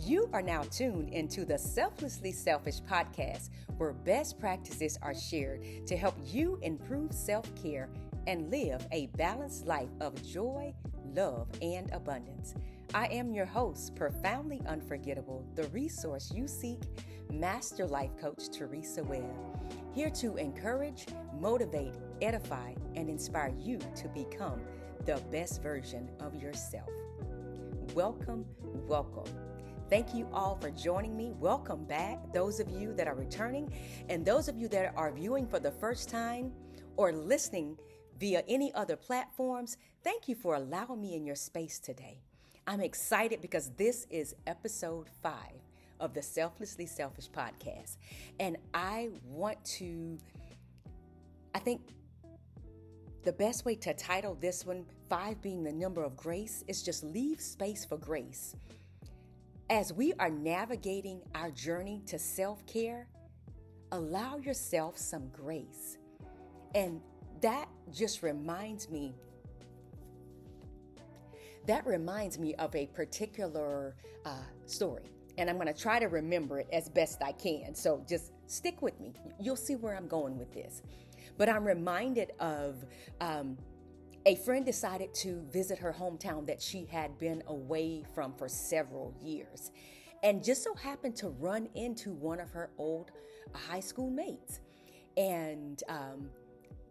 You are now tuned into the Selflessly Selfish Podcast, where best practices are shared to help you improve self-care and live a balanced life of joy, love, and abundance. I am your host, profoundly unforgettable, the resource you seek, Master Life Coach Teresa Webb, here to encourage, motivate, edify, and inspire you to become the best version of yourself. Welcome. Thank you all for joining me. Welcome back, those of you that are returning, and those of you that are viewing for the first time or listening via any other platforms. Thank you for allowing me in your space today. I'm excited because this is episode 5 of the Selflessly Selfish Podcast. And I think the best way to title this one, 5 being the number of grace, is just leave space for grace. As we are navigating our journey to self-care, allow yourself some grace. And that just reminds me of a particular story. And I'm going to try to remember it as best I can. So just stick with me. You'll see where I'm going with this. But I'm reminded of a friend decided to visit her hometown that she had been away from for several years, and just so happened to run into one of her old high school mates. And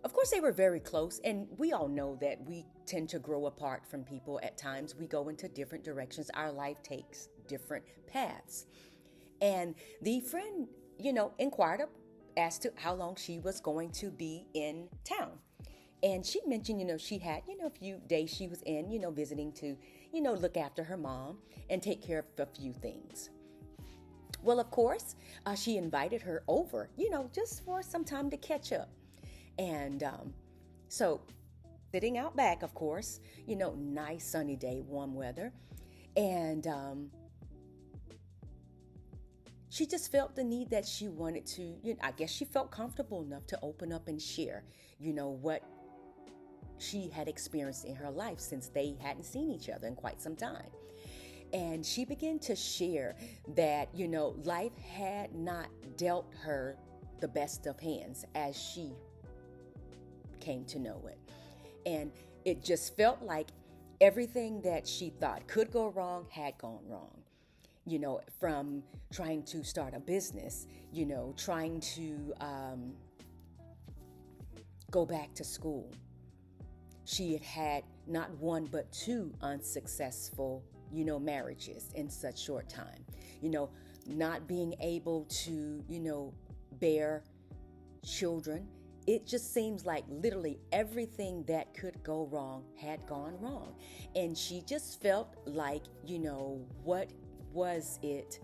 of course, they were very close, and we all know that we tend to grow apart from people at times. We go into different directions. Our life takes different paths. And the friend, inquired as to how long she was going to be in town. And she mentioned, she had, a few days she was in, visiting to, look after her mom and take care of a few things. Well, of course, she invited her over, just for some time to catch up. And so sitting out back, of course, nice sunny day, warm weather. And she just felt the need that she wanted to, I guess she felt comfortable enough to open up and share, what she had experienced in her life since they hadn't seen each other in quite some time. And she began to share that, life had not dealt her the best of hands as she came to know it. And it just felt like everything that she thought could go wrong had gone wrong. From trying to start a business, trying to go back to school. She had had not one but 2 unsuccessful, marriages in such short time. Not being able to, bear children. It just seems like literally everything that could go wrong had gone wrong. And she just felt like, what was it?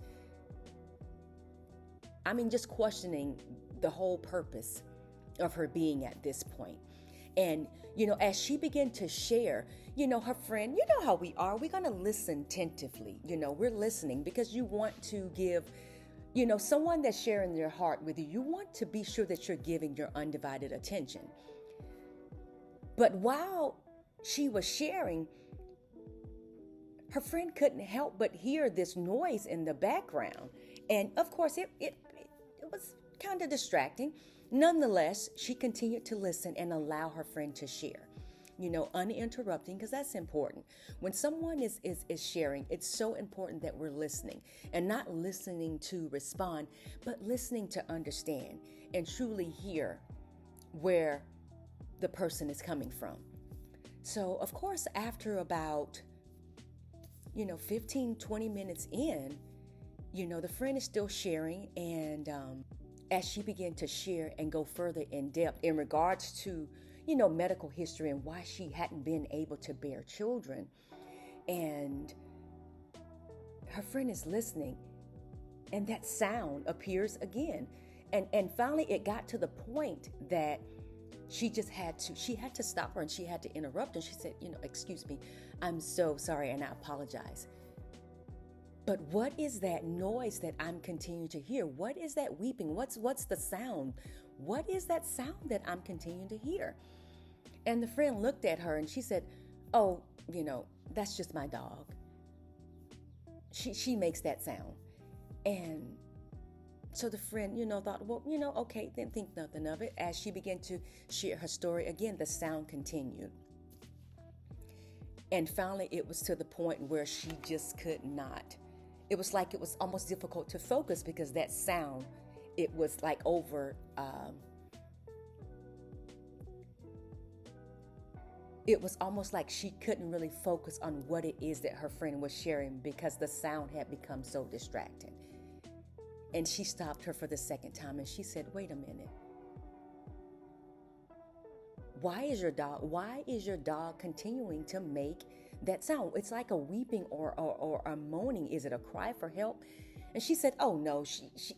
Just questioning the whole purpose of her being at this point. And, as she began to share, her friend, how we are, we're going to listen attentively. We're listening because you want to give, someone that's sharing their heart with you, you want to be sure that you're giving your undivided attention. But while she was sharing, her friend couldn't help but hear this noise in the background. And of course, it was kind of distracting. Nonetheless, she continued to listen and allow her friend to share, uninterrupting, because that's important. When someone is sharing, it's so important that we're listening, and not listening to respond, but listening to understand and truly hear where the person is coming from. So, of course, after about 15, 20 minutes in, the friend is still sharing. And as she began to share and go further in depth in regards to, medical history and why she hadn't been able to bear children, and her friend is listening, and that sound appears again. And finally it got to the point that she had to stop her, and she had to interrupt. And she said, excuse me, I'm so sorry, and I apologize. But what is that noise that I'm continuing to hear? What is that weeping? What's the sound? What is that sound that I'm continuing to hear? And the friend looked at her and she said, oh, that's just my dog. she makes that sound. And so the friend, thought, well, okay, didn't think nothing of it. As she began to share her story, again, the sound continued. And finally, it was to the point where she just could not. It was like it was almost difficult to focus because that sound, it was like over, it was almost like she couldn't really focus on what it is that her friend was sharing because the sound had become so distracting. And she stopped her for the second time and she said, wait a minute. Why is your dog continuing to make that sound? It's like a weeping or a moaning. Is it a cry for help? And she said, oh no,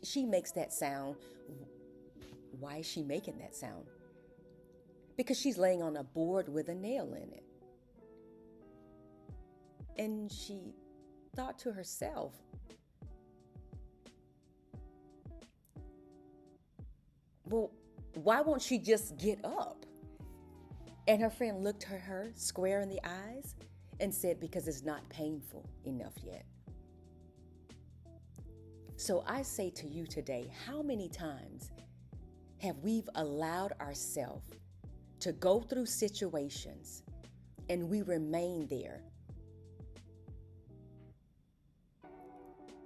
she makes that sound. Why is she making that sound? Because she's laying on a board with a nail in it. And she thought to herself, well, why won't she just get up? And her friend looked her square in the eyes and said, because it's not painful enough yet. So I say to you today, how many times have we allowed ourselves to go through situations and we remain there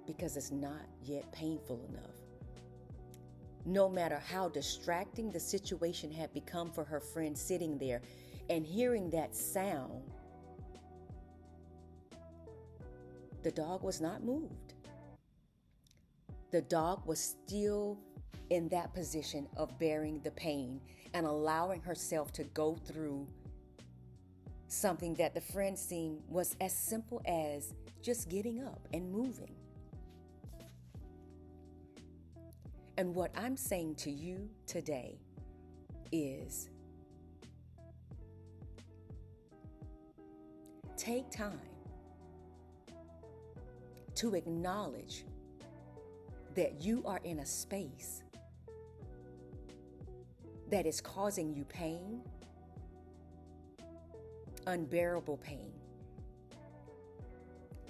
because it's not yet painful enough? No matter how distracting the situation had become for her friend sitting there and hearing that sound, the dog was not moved. The dog was still in that position of bearing the pain and allowing herself to go through something that the friend seen was as simple as just getting up and moving. And what I'm saying to you today is take time to acknowledge that you are in a space that is causing you pain, unbearable pain,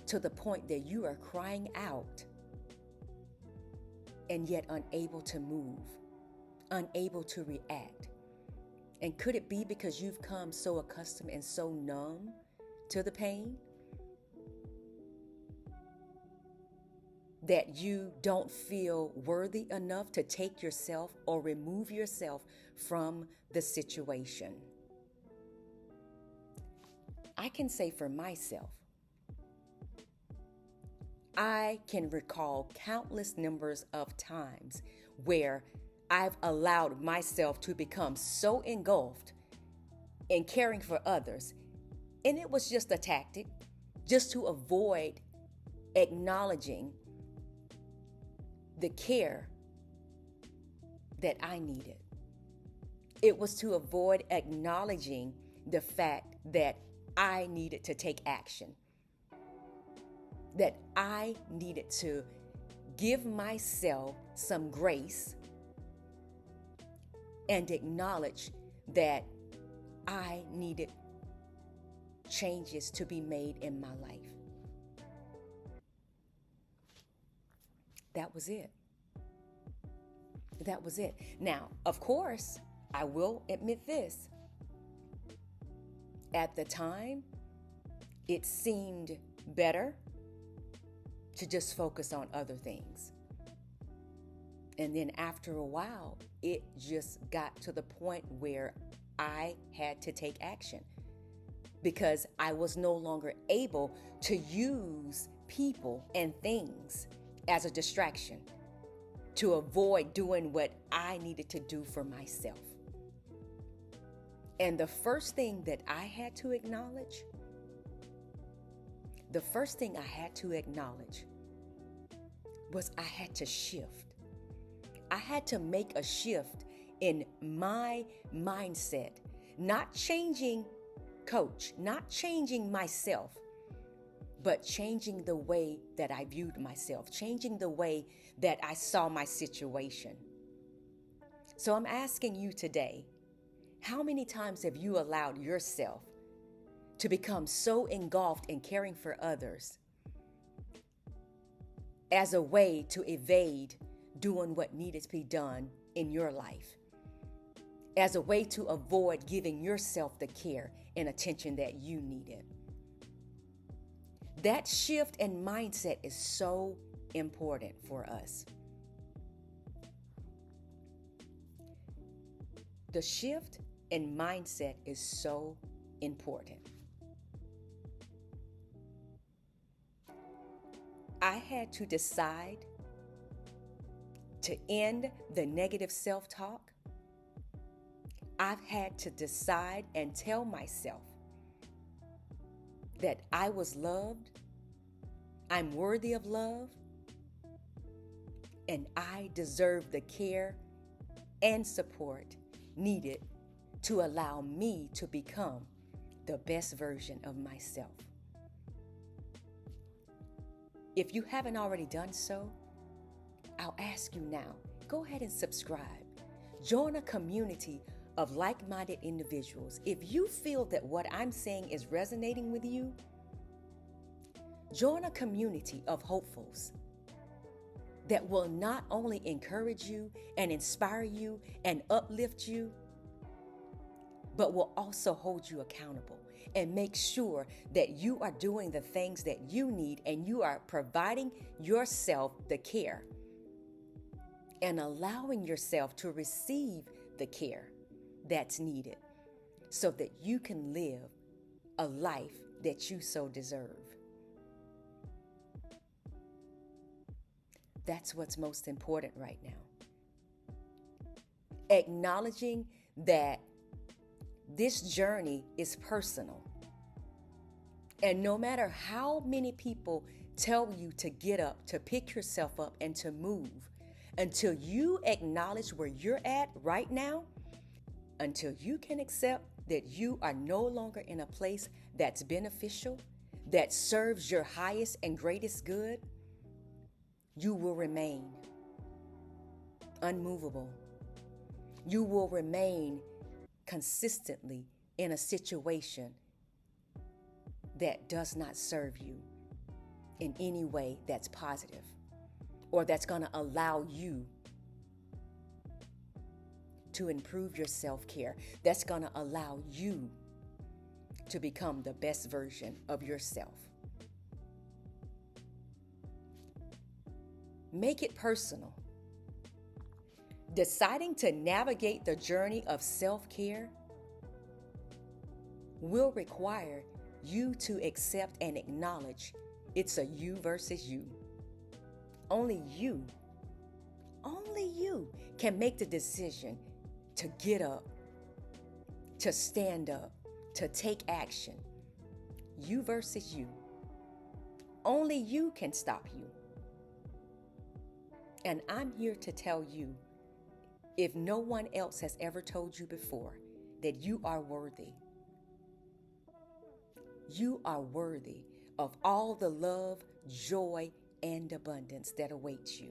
to the point that you are crying out and yet unable to move, unable to react. And could it be because you've come so accustomed and so numb to the pain that you don't feel worthy enough to take yourself or remove yourself from the situation? I can say for myself, I can recall countless numbers of times where I've allowed myself to become so engulfed in caring for others. And it was just a tactic, just to avoid acknowledging the care that I needed. It was to avoid acknowledging the fact that I needed to take action, that I needed to give myself some grace and acknowledge that I needed changes to be made in my life. That was it. That was it. Now, of course, I will admit this. At the time, it seemed better to just focus on other things. And then after a while, it just got to the point where I had to take action because I was no longer able to use people and things as a distraction to avoid doing what I needed to do for myself. And the first thing that I had to acknowledge, was I had to shift. I had to make a shift in my mindset, not changing coach, not changing myself, but changing the way that I viewed myself, changing the way that I saw my situation. So I'm asking you today, how many times have you allowed yourself to become so engulfed in caring for others as a way to evade doing what needed to be done in your life, as a way to avoid giving yourself the care and attention that you needed. That shift in mindset is so important for us. The shift in mindset is so important. I had to decide to end the negative self-talk. I've had to decide and tell myself that I was loved, I'm worthy of love, and I deserve the care and support needed to allow me to become the best version of myself. If you haven't already done so, I'll ask you now, go ahead and subscribe. Join a community of like-minded individuals. If you feel that what I'm saying is resonating with you, join a community of hopefuls that will not only encourage you and inspire you and uplift you, but will also hold you accountable and make sure that you are doing the things that you need and you are providing yourself the care and allowing yourself to receive the care that's needed so that you can live a life that you so deserve. That's what's most important right now. Acknowledging that this journey is personal. And no matter how many people tell you to get up, to pick yourself up, and to move, until you acknowledge where you're at right now, until you can accept that you are no longer in a place that's beneficial, that serves your highest and greatest good, you will remain unmovable. You will remain consistently in a situation that does not serve you in any way that's positive or that's going to allow you to improve your self-care, that's going to allow you to become the best version of yourself. Make it personal. Deciding to navigate the journey of self-care will require you to accept and acknowledge it's a you versus you. Only you can make the decision to get up, to stand up, to take action. You versus you. Only you can stop you. And I'm here to tell you, if no one else has ever told you before, that you are worthy. You are worthy of all the love, joy, and abundance that awaits you.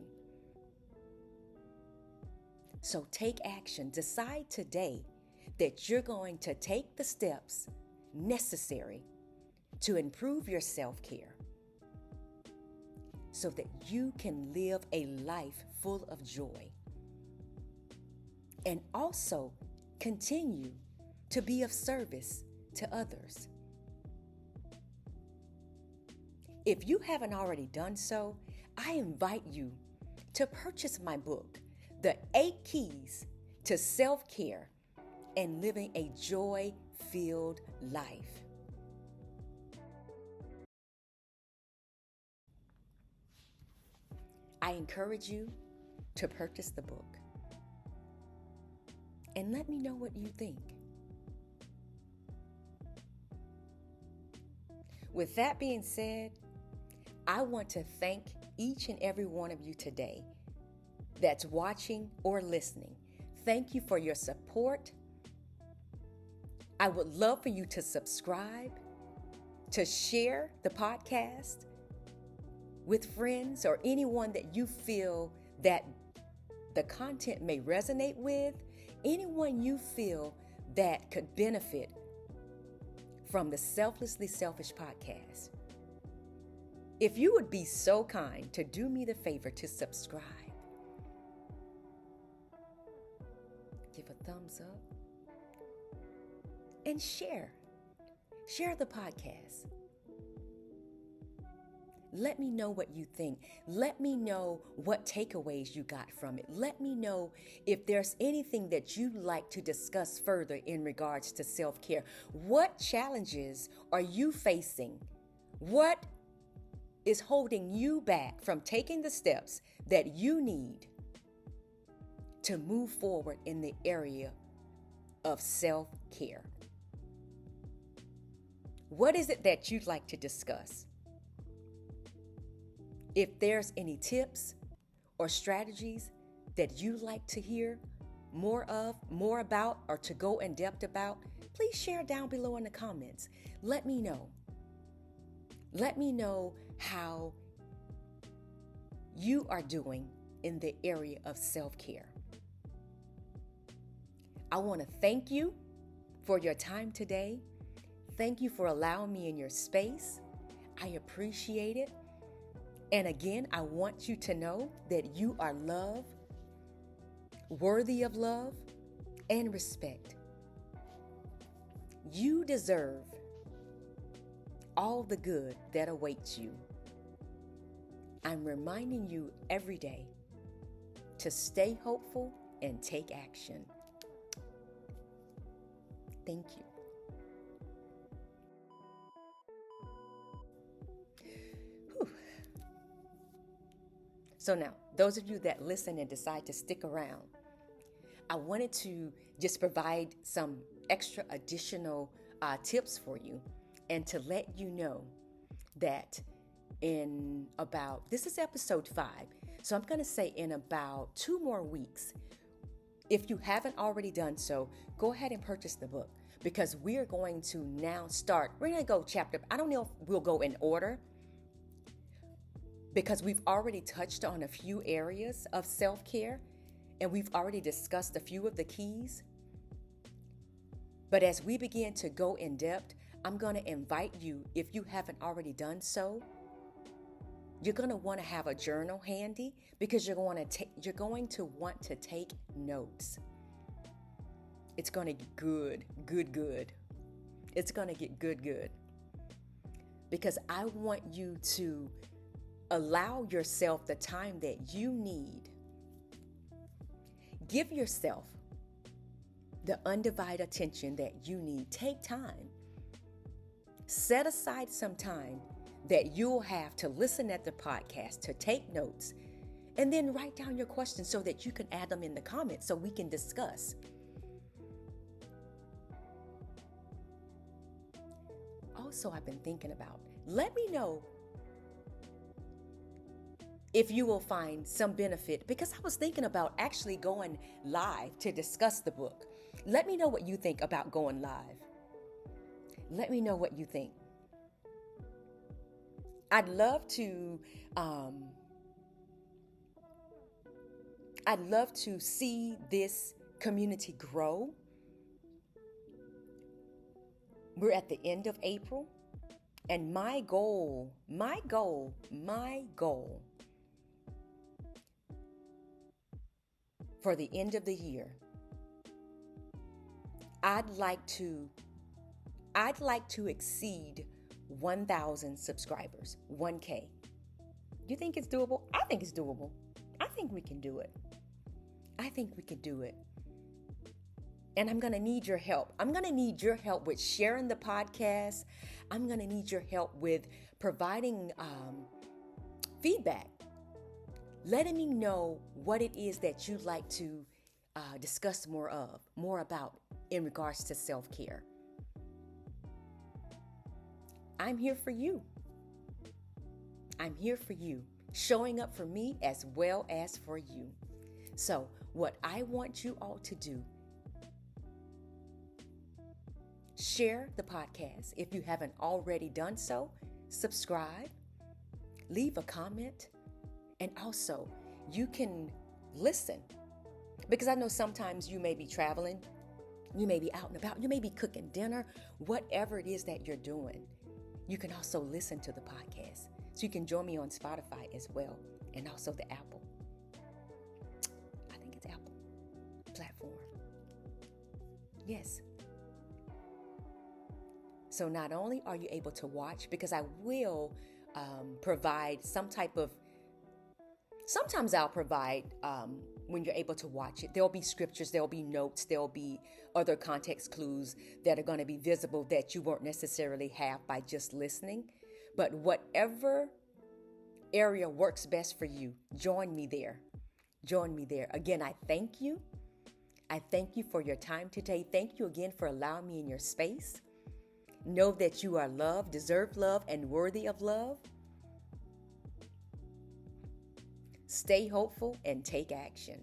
So take action. Decide today that you're going to take the steps necessary to improve your self-care so that you can live a life full of joy and also continue to be of service to others. If you haven't already done so, I invite you to purchase my book, The 8 Keys to Self-Care and Living a Joy-Filled Life. I encourage you to purchase the book and let me know what you think. With that being said, I want to thank each and every one of you today that's watching or listening. Thank you for your support. I would love for you to subscribe, to share the podcast with friends or anyone that you feel that the content may resonate with, anyone you feel that could benefit from the Selflessly Selfish Podcast. if you would be so kind to do me the favor to subscribe, give a thumbs up, and share the podcast. Let me know what you think. Let me know what takeaways you got from it. Let me know if there's anything that you'd like to discuss further in regards to self-care. What challenges are you facing? What is holding you back from taking the steps that you need to move forward in the area of self-care? What is it that you'd like to discuss? If there's any tips or strategies that you'd like to hear more about, or to go in depth about, please share down below in the comments. Let me know. Let me know how you are doing in the area of self-care. I want to thank you for your time today. Thank you for allowing me in your space. I appreciate it. And again, I want you to know that you are loved, worthy of love and respect. You deserve all the good that awaits you. I'm reminding you every day to stay hopeful and take action. Thank you. So now, those of you that listen and decide to stick around, I wanted to just provide some extra additional tips for you, and to let you know that this is episode 5. So I'm going to say in about 2 more weeks, if you haven't already done so, go ahead and purchase the book, because we're going to now we're going to go chapter. I don't know if we'll go in order, because we've already touched on a few areas of self-care, and we've already discussed a few of the keys. But as we begin to go in depth, I'm going to invite you, if you haven't already done so, you're going to want to have a journal handy, because you're going to want to take notes. It's going to get good. It's going to get good. Because I want you to allow yourself the time that you need. Give yourself the undivided attention that you need. Take time. Set aside some time that you'll have to listen at the podcast, to take notes, and then write down your questions so that you can add them in the comments so we can discuss. Also, I've been thinking about, let me know if you will find some benefit, because I was thinking about actually going live to discuss the book. Let me know what you think about going live. Let me know what you think. I'd love to see this community grow. We're at the end of April, and my goal for the end of the year, I'd like to exceed 1,000 subscribers, 1K. You think it's doable? I think it's doable. I think we can do it. And I'm going to need your help. I'm going to need your help with sharing the podcast. I'm going to need your help with providing feedback, letting me know what it is that you'd like to discuss more about in regards to self-care. I'm here for you. I'm here for you, showing up for me as well as for you. So what I want you all to do, share the podcast. If you haven't already done so, subscribe, leave a comment, and also you can listen. Because I know sometimes you may be traveling, you may be out and about, you may be cooking dinner, whatever it is that you're doing. You can also listen to the podcast. So you can join me on Spotify as well, and also the Apple. I think it's Apple platform. Yes. So not only are you able to watch, because I will provide some type of, sometimes I'll provide, when you're able to watch it, there'll be scriptures, there'll be notes, there'll be other context clues that are going to be visible that you won't necessarily have by just listening. But whatever area works best for you, join me there. Join me there. Again, I thank you. I thank you for your time today. Thank you again for allowing me in your space. Know that you are loved, deserve love, and worthy of love. Stay hopeful and take action.